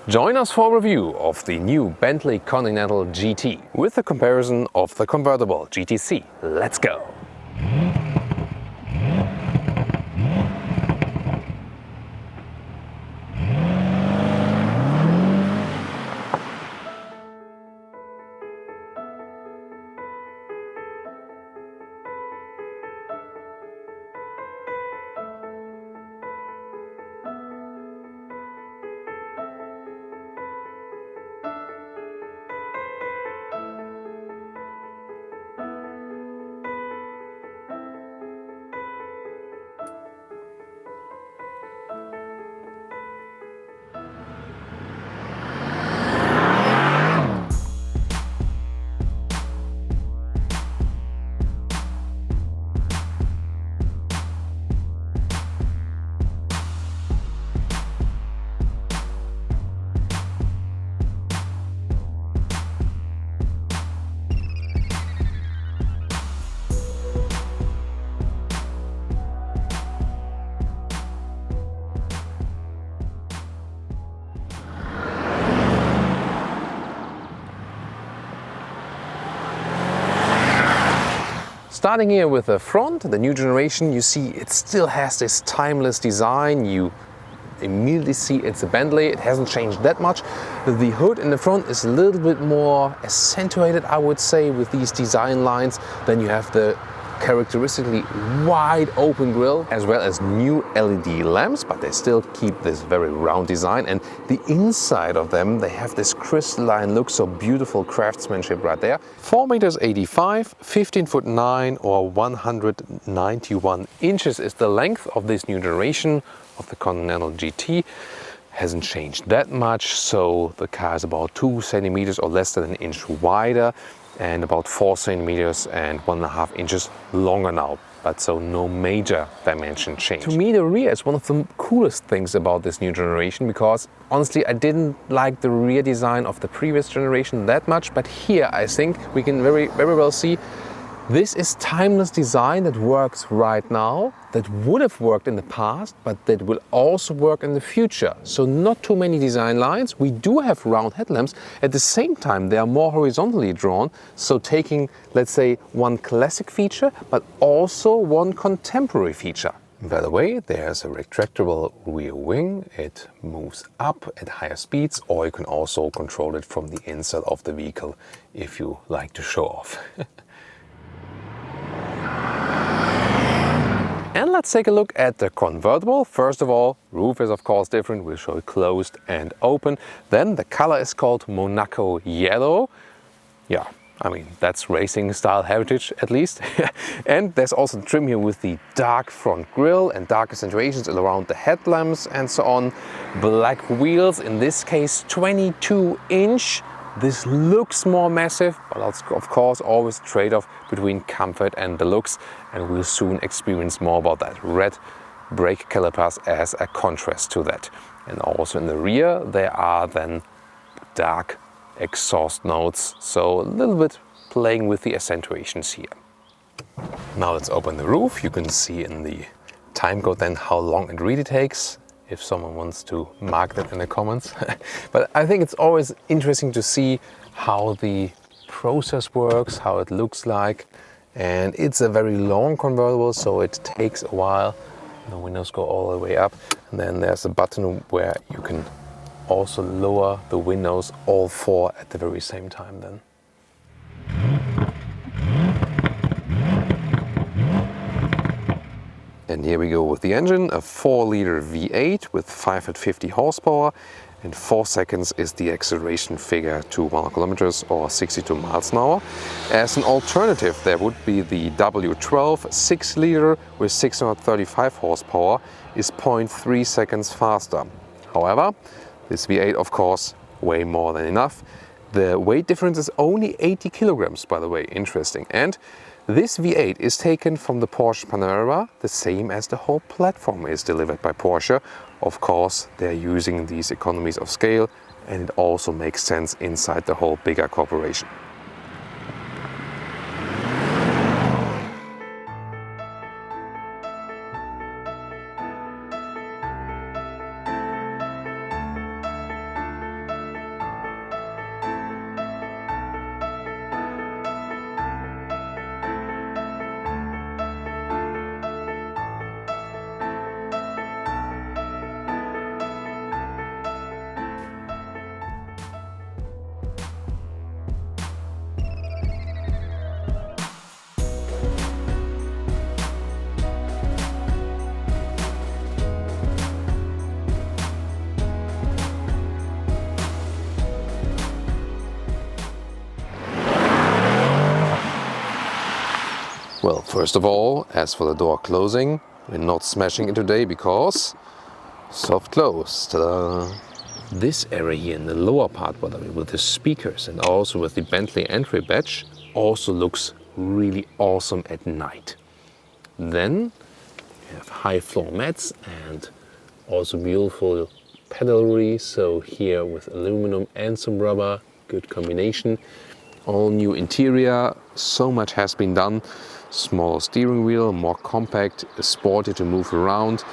Join us for a review of the new Bentley Continental GT with a comparison of the convertible GTC. Let's go! Starting here with the front, the new generation, you see it still has this timeless design. You immediately see it's a Bentley. It hasn't changed that much. The hood in the front is a little bit more accentuated, I would say, with these design lines. Then you have the characteristically wide open grille, as well as new LED lamps, but they still keep this very round design. And the inside of them, they have this crystalline look, so beautiful craftsmanship right there. 4,85 meters, 15'9" or 191 inches is the length of this new generation of the Continental GT. Hasn't changed that much, so the car is about 2 centimeters or less than an inch wider, and about 4 centimeters and 1.5 inches longer now, but so no major dimension change. To me, the rear is one of the coolest things about this new generation, because honestly I didn't like the rear design of the previous generation that much, but here I think we can very well see this is timeless design that works right now, that would have worked in the past, but that will also work in the future. So not too many design lines. We do have round headlamps. At the same time, they are more horizontally drawn. So taking, let's say, one classic feature, but also one contemporary feature. By the way, there's a retractable rear wing. It moves up at higher speeds, or you can also control it from the inside of the vehicle if you like to show off. And let's take a look at the convertible. First of all, roof is of course different. We'll show it closed and open. Then the color is called Monaco Yellow. Yeah, I mean, that's racing style heritage at least. And there's also trim here with the dark front grille and dark accentuations around the headlamps and so on. Black wheels, in this case 22-inch. This looks more massive, but of course always a trade-off between comfort and the looks, and we'll soon experience more about that. Red brake calipers as a contrast to that. And also in the rear there are then dark exhaust notes, so a little bit playing with the accentuations here. Now let's open the roof. You can see in the time code then how long it really takes, if someone wants to mark that in the comments. But I think it's always interesting to see how the process works, how it looks like. And it's a very long convertible, so it takes a while. The windows go all the way up. And then there's a button where you can also lower the windows, all four at the very same time then. And here we go with the engine, a 4-liter V8 with 550 horsepower, and 4 seconds is the acceleration figure to 100 kilometers or 62 miles an hour. As an alternative, there would be the W12 6-liter with 635 horsepower, is 0.3 seconds faster. However, this V8 of course way more than enough. The weight difference is only 80 kilograms, by the way, interesting. And this V8 is taken from the Porsche Panamera, the same as the whole platform is delivered by Porsche. Of course, they're using these economies of scale, and it also makes sense inside the whole bigger corporation. Well, first of all, as for the door closing, we're not smashing it today because soft close. Ta-da! This area here in the lower part, by the way, with the speakers and also with the Bentley entry badge, also looks really awesome at night. Then you have high floor mats and also beautiful pedalry. So here with aluminum and some rubber, good combination. All new interior, so much has been done. Smaller steering wheel, more compact, sporty to move around.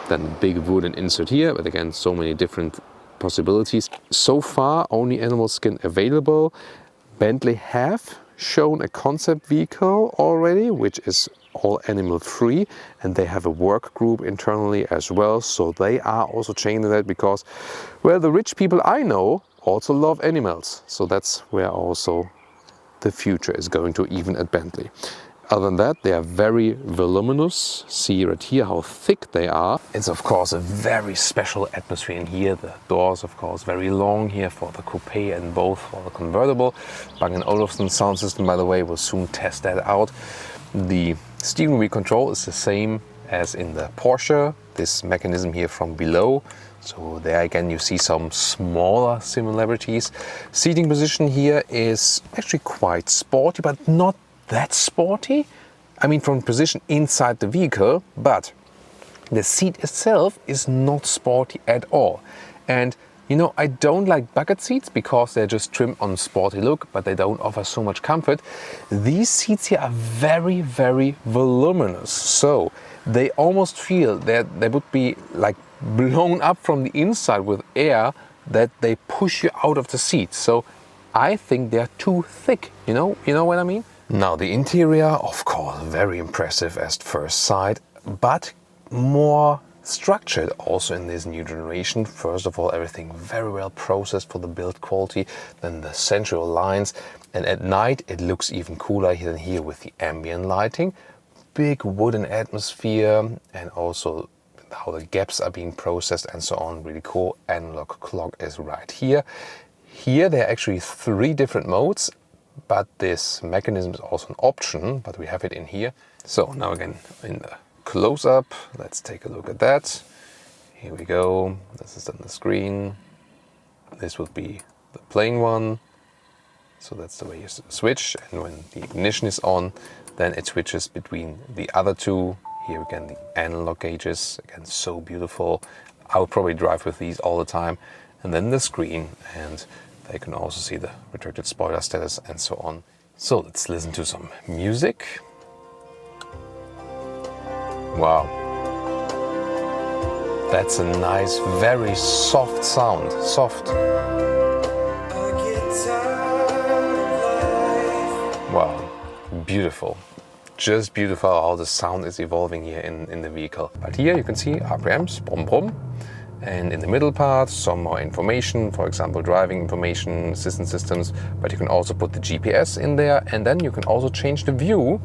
Then a big wooden insert here, but again, so many different possibilities. So far, only animal skin available. Bentley have shown a concept vehicle already, which is all animal free, and they have a work group internally as well. So they are also changing that because, well, the rich people I know also love animals. So that's where also the future is going to, even at Bentley. Other than that, they are very voluminous. See right here how thick they are. It's of course a very special atmosphere in here. The doors of course very long here for the coupe and both for the convertible. Bang & Olufsen sound system, by the way, will soon test that out. The steering wheel control is the same as in the Porsche. This mechanism here from below. So there again you see some smaller similarities. Seating position here is actually quite sporty, but not that sporty. I mean from position inside the vehicle, but the seat itself is not sporty at all. And you know, I don't like bucket seats because they're just trimmed on sporty look, but they don't offer so much comfort. These seats here are very, very voluminous. So they almost feel that they would be like blown up from the inside with air, that they push you out of the seat. So I think they're too thick, you know what I mean? Now the interior, of course, very impressive at first sight, but more structured also in this new generation. First of all, everything very well processed for the build quality, then the central lines, and at night it looks even cooler than here with the ambient lighting. Big wooden atmosphere, and also how the gaps are being processed and so on, really cool. Analog clock is right here. Here there are actually 3 different modes, but this mechanism is also an option, but we have it in here. So now again in the close-up, let's take a look at that. Here we go, this is on the screen. This would be the plain one. So that's the way you switch, and when the ignition is on, then it switches between the other 2. Here again the analog gauges, again so beautiful. I would probably drive with these all the time. And then the screen, and they can also see the retracted spoiler status and so on. So let's listen to some music. Wow. That's a nice, very soft sound. Soft. Wow. Beautiful. Just beautiful how the sound is evolving here in the vehicle. But here you can see RPMs, brum brum. And in the middle part, some more information, for example, driving information, assistance systems, but you can also put the GPS in there, and then you can also change the view.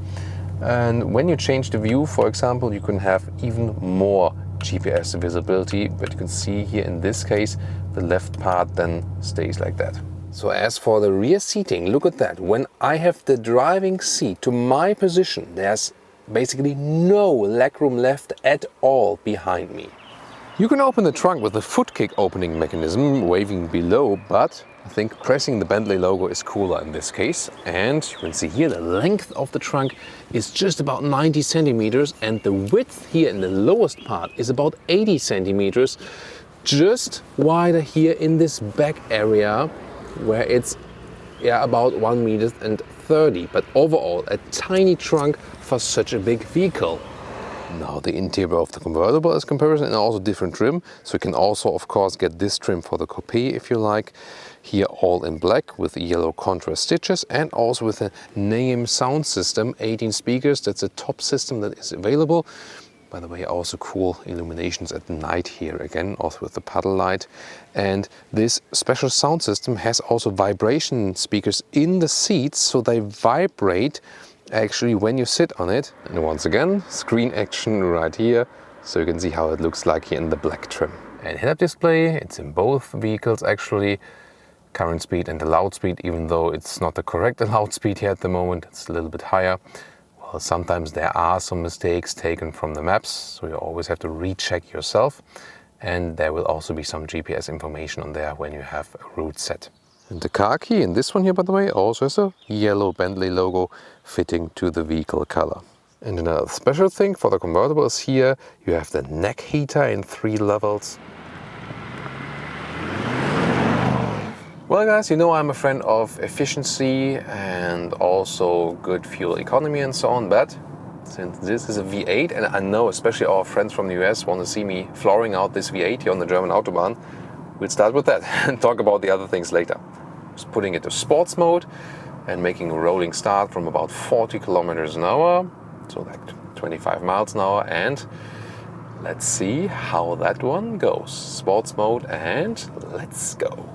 And when you change the view, for example, you can have even more GPS visibility, but you can see here in this case, the left part then stays like that. So as for the rear seating, look at that. When I have the driving seat to my position, there's basically no legroom left at all behind me. You can open the trunk with the foot kick opening mechanism waving below, but I think pressing the Bentley logo is cooler in this case. And you can see here the length of the trunk is just about 90 centimeters, and the width here in the lowest part is about 80 centimeters, just wider here in this back area where it's about 1 meter and 30, but overall a tiny trunk for such a big vehicle. Now the interior of the convertible is comparison, and also different trim. So you can also of course get this trim for the coupe if you like. Here all in black with yellow contrast stitches, and also with a name sound system, 18 speakers. That's the top system that is available. By the way, also cool illuminations at night here again, also with the puddle light. And this special sound system has also vibration speakers in the seats, so they vibrate actually when you sit on it. And once again, screen action right here, so you can see how it looks like here in the black trim. And head-up display, it's in both vehicles actually. Current speed and the loud speed, even though it's not the correct allowed speed here at the moment, it's a little bit higher. Well, Well, sometimes there are some mistakes taken from the maps, so you always have to recheck yourself. And there will also be some GPS information on there when you have a route set. And the car key in this one here, by the way, also has a yellow Bentley logo fitting to the vehicle color. And another special thing for the convertible is here you have the neck heater in 3 levels. Well guys, you know I'm a friend of efficiency and also good fuel economy and so on, but since this is a V8, and I know especially our friends from the US want to see me flooring out this V8 here on the German Autobahn, we'll start with that and talk about the other things later. Just putting it to sports mode and making a rolling start from about 40 kilometers an hour, so like 25 miles an hour, and let's see how that one goes. Sports mode, and let's go.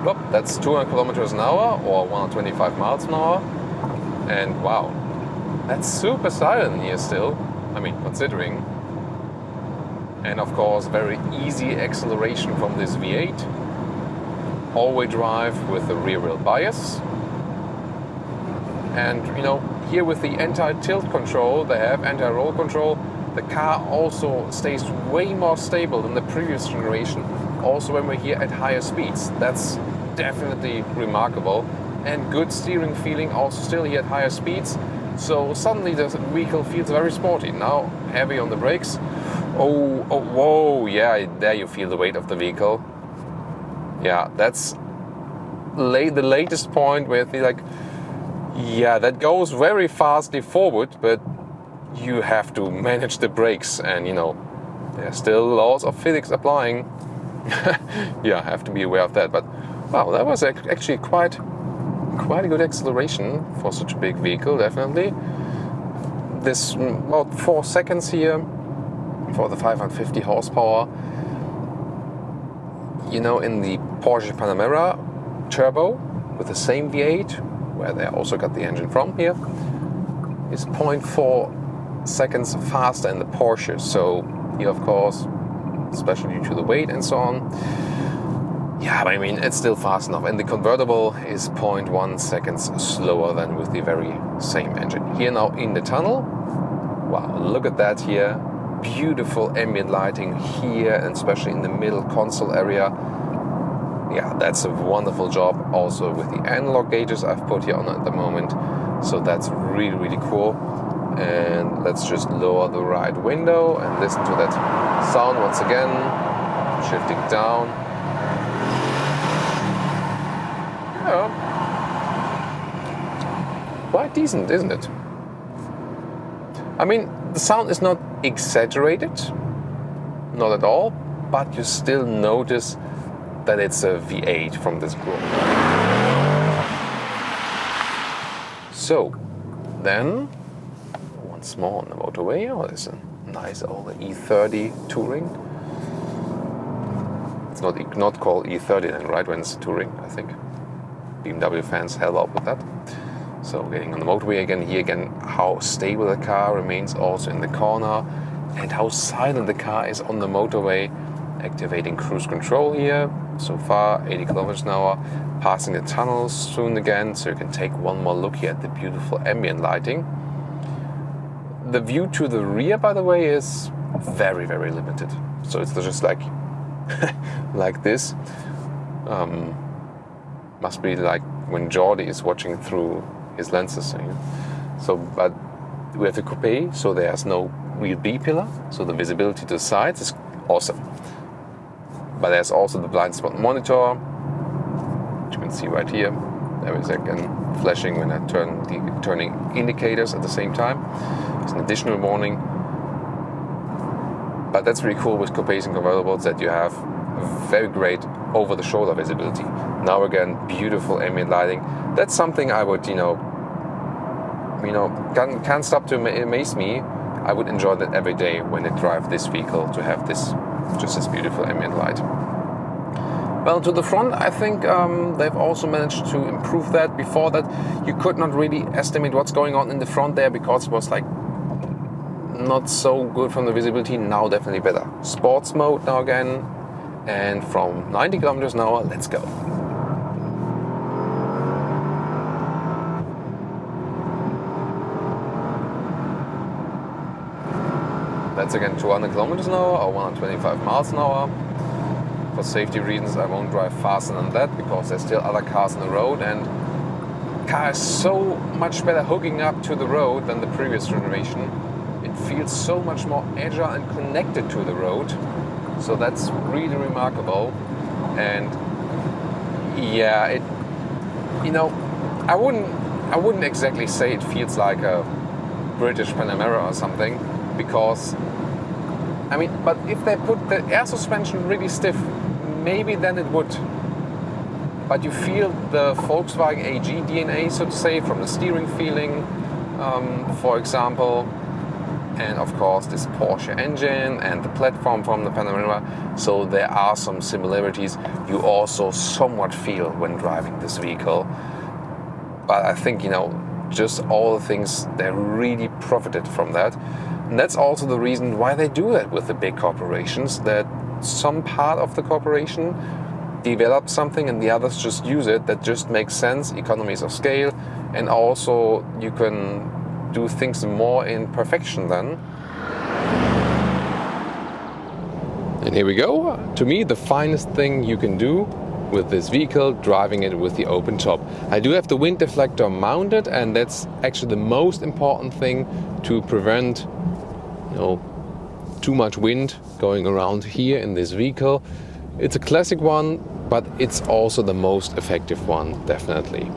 Well, that's 200 kilometers an hour or 125 miles an hour, and wow, that's super silent here still, I mean considering. And of course very easy acceleration from this V8, all-wheel drive with the rear wheel bias, and you know, here with the anti-tilt control they have, anti-roll control, the car also stays way more stable than the previous generation, also when we're here at higher speeds. That's definitely remarkable, and good steering feeling also still here at higher speeds, so suddenly the vehicle feels very sporty. Now heavy on the brakes, oh whoa, yeah, there you feel the weight of the vehicle. Yeah, that's the latest point where you feel like, yeah, that goes very fastly forward, but you have to manage the brakes, and you know, there's still laws of physics applying. Yeah, have to be aware of that. But wow, that was actually quite a good acceleration for such a big vehicle, definitely. This about 4 seconds here for the 550 horsepower. You know, in the Porsche Panamera Turbo with the same V8, where they also got the engine from here, is 0.4 seconds faster in the Porsche. So here, of course, especially due to the weight and so on. Yeah, but I mean, it's still fast enough. And the convertible is 0.1 seconds slower than with the very same engine. Here now in the tunnel, wow, look at that here. Beautiful ambient lighting here, and especially in the middle console area. Yeah, that's a wonderful job. Also with the analog gauges I've put here on at the moment. So that's really, really cool. And let's just lower the right window and listen to that sound once again. Shifting down. Yeah. Quite decent, isn't it? I mean, the sound is not exaggerated, not at all, but you still notice that it's a V8 from this group. So, then, once more on the motorway, oh, there's a nice old E30 Touring. It's not called E30 then, right, when it's Touring, I think. BMW fans held up with that. So getting on the motorway again, here again, how stable the car remains also in the corner, and how silent the car is on the motorway. Activating cruise control here, so far 80 kilometers an hour, passing the tunnels soon again, so you can take one more look here at the beautiful ambient lighting. The view to the rear, by the way, is very, very limited. So it's just like like this. Must be like when Jordi is watching through his lenses. You know? So, but we have the coupe, so there's no real B pillar, so the visibility to the sides is awesome. But there's also the blind spot monitor, which you can see right here. There is again flashing when I turn the turning indicators at the same time. It's an additional warning. But that's really cool with coupes and convertibles, that you have very great over-the-shoulder visibility. Now again, beautiful ambient lighting. That's something I would, can't stop to amaze me. I would enjoy that every day when I drive this vehicle, to have this, just this beautiful ambient light. Well, to the front, I think they've also managed to improve that. Before that, you could not really estimate what's going on in the front there, because it was like not so good from the visibility. Now definitely better. Sports mode now again, and from 90 kilometers an hour, let's go. That's again 200 kilometers an hour or 125 miles an hour. For safety reasons, I won't drive faster than that because there's still other cars on the road, and the car is so much better hooking up to the road than the previous generation. It feels so much more agile and connected to the road. So that's really remarkable. And yeah, I wouldn't exactly say it feels like a British Panamera or something, because but if they put the air suspension really stiff, maybe then it would. But you feel the Volkswagen AG DNA, so to say, from the steering feeling, for example, and of course this Porsche engine and the platform from the Panamera. So there are some similarities you also somewhat feel when driving this vehicle. But I think, just all the things, they really profited from that. And that's also the reason why they do that with the big corporations, that some part of the corporation develops something and the others just use it. That just makes sense, economies of scale, and also you can do things more in perfection then. And here we go. To me, the finest thing you can do with this vehicle, driving it with the open top. I do have the wind deflector mounted, and that's actually the most important thing to prevent too much wind going around here in this vehicle. It's a classic one, but it's also the most effective one, definitely.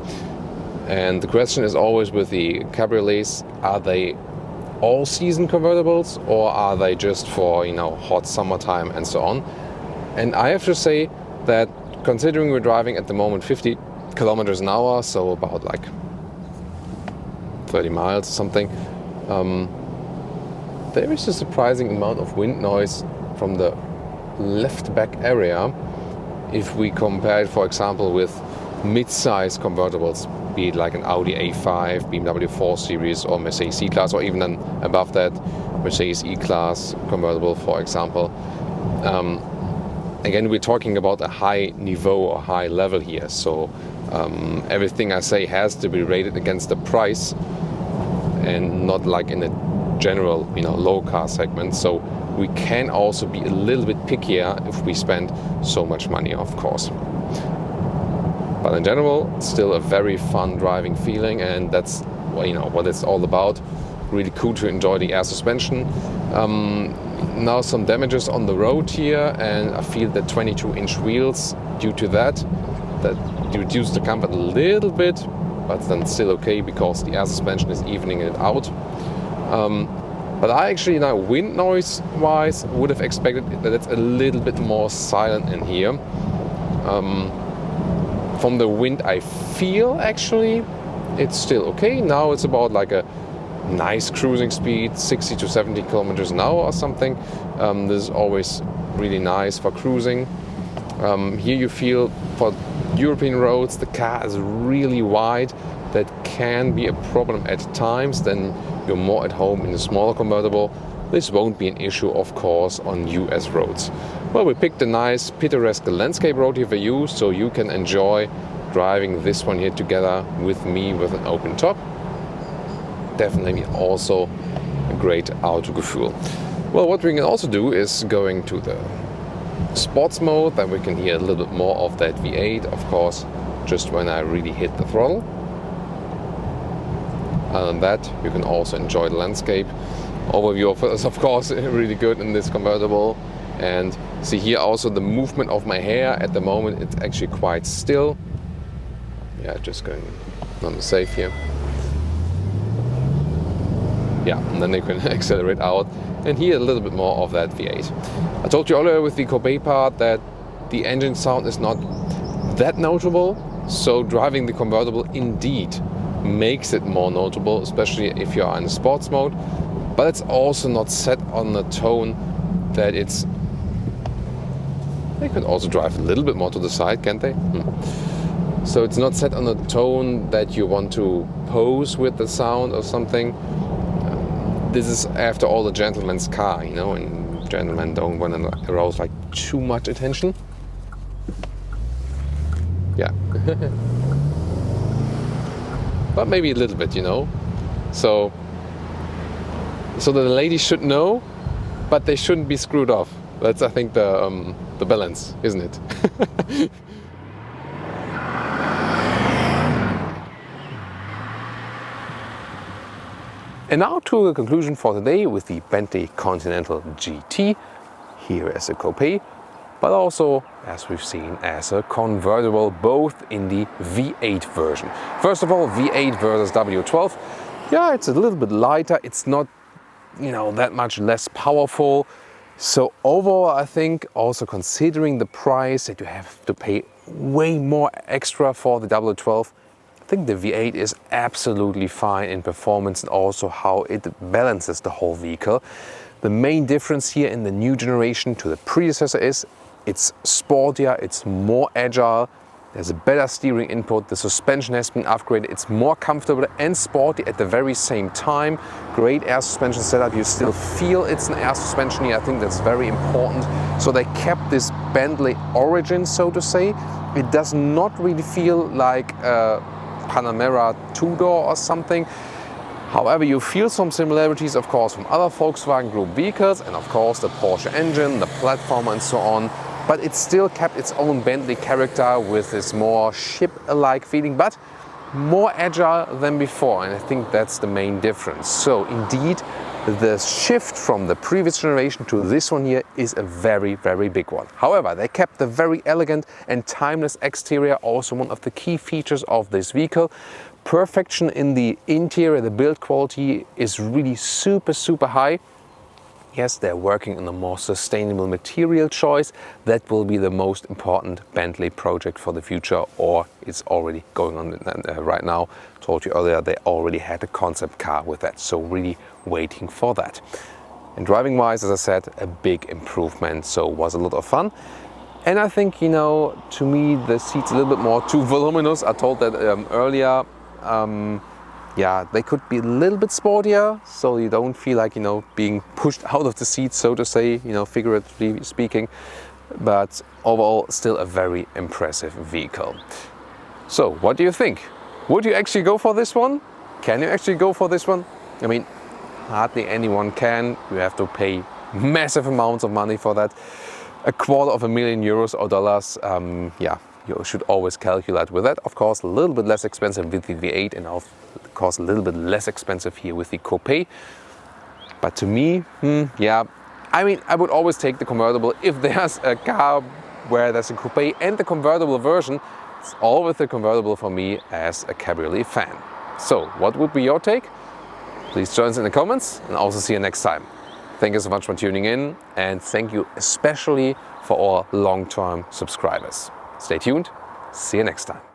And the question is always with the cabriolets, are they all-season convertibles or are they just for hot summertime and so on? And I have to say that, considering we're driving at the moment 50 kilometers an hour, so about like 30 miles or something, there is a surprising amount of wind noise from the left back area if we compare it, for example, with mid-size convertibles, be it like an Audi A5, BMW 4 Series or Mercedes C-Class, or even then above that Mercedes E-Class convertible, for example. Again, we're talking about a high niveau or high level here, so everything I say has to be rated against the price and not like in a general low car segment. So we can also be a little bit pickier if we spend so much money, of course. But in general, still a very fun driving feeling, and that's what it's all about. Really cool to enjoy the air suspension. Now some damages on the road here, and I feel that 22-inch wheels, due to that reduce the comfort a little bit, but then still okay because the air suspension is evening it out. But I actually, wind noise wise, would have expected that it's a little bit more silent in here. From the wind I feel, actually it's still okay. Now it's about like a nice cruising speed, 60 to 70 kilometers an hour or something. This is always really nice for cruising. Here you feel, for European roads, the car is really wide. That can be a problem at times. Then you're more at home in a smaller convertible. This won't be an issue, of course, on US roads. Well, we picked a nice pittoresque landscape road here for you, so you can enjoy driving this one here together with me with an open top. Definitely also a great Autogefühl. Well, what we can also do is going to the sports mode, then we can hear a little bit more of that V8, of course, just when I really hit the throttle. Other than that, you can also enjoy the landscape. Overview is of course really good in this convertible. And see here also the movement of my hair. At the moment it's actually quite still. Yeah, just going on the safe here. Yeah, and then you can accelerate out and hear a little bit more of that V8. I told you earlier with the Coupé part that the engine sound is not that notable. So driving the convertible indeed makes it more notable, especially if you are in sports mode. But it's also not set on a tone that it's... They could also drive a little bit more to the side, can't they? So it's not set on a tone that you want to pose with the sound or something. this is after all a gentleman's car, you know, and gentlemen don't want to arouse like too much attention. Yeah. But maybe a little bit, you know. So that the ladies should know, but they shouldn't be screwed off. That's, I think, the balance, isn't it? And now to a conclusion for today with the Bentley Continental GT, here as a coupe, but also, as we've seen, as a convertible, both in the V8 version. First of all, V8 versus W12. Yeah, it's a little bit lighter. It's not, you know, that much less powerful. So overall, I think, also considering the price that you have to pay way more extra for the W12, I think the V8 is absolutely fine in performance and also how it balances the whole vehicle. The main difference here in the new generation to the predecessor is it's sportier, it's more agile, there's a better steering input, the suspension has been upgraded, it's more comfortable and sporty at the very same time. Great air suspension setup, you still feel it's an air suspension here, I think that's very important. So they kept this Bentley origin, so to say. It does not really feel like a Panamera two-door or something. However, you feel some similarities, of course, from other Volkswagen Group vehicles and of course the Porsche engine, the platform and so on. But it still kept its own Bentley character with this more ship-alike feeling, but more agile than before. And I think that's the main difference. So indeed, the shift from the previous generation to this one here is a very, very big one. However, they kept the very elegant and timeless exterior, also one of the key features of this vehicle. Perfection in the interior, the build quality is really super, super high. Yes, they're working on a more sustainable material choice. That will be the most important Bentley project for the future, or it's already going on right now. Told you earlier, they already had a concept car with that, so really waiting for that. And driving wise, as I said, a big improvement, so it was a lot of fun. And I think, you know, to me, the seat's a little bit more too voluminous. I told that earlier. Yeah, they could be a little bit sportier, so you don't feel like, you know, being pushed out of the seat, so to say, you know, figuratively speaking. But overall, still a very impressive vehicle. So, what do you think? Would you actually go for this one? Can you actually go for this one? I mean, hardly anyone can. You have to pay massive amounts of money for that. €250,000 or dollars. Yeah, you should always calculate with that. Of course, a little bit less expensive with the V8 and of course a little bit less expensive here with the Coupé. But to me, yeah, I mean, I would always take the convertible. If there's a car where there's a Coupé and the convertible version, it's always the convertible for me as a Cabriolet fan. So, what would be your take? Please join us in the comments and also see you next time. Thank you so much for tuning in, and thank you especially for our long-term subscribers. Stay tuned, see you next time.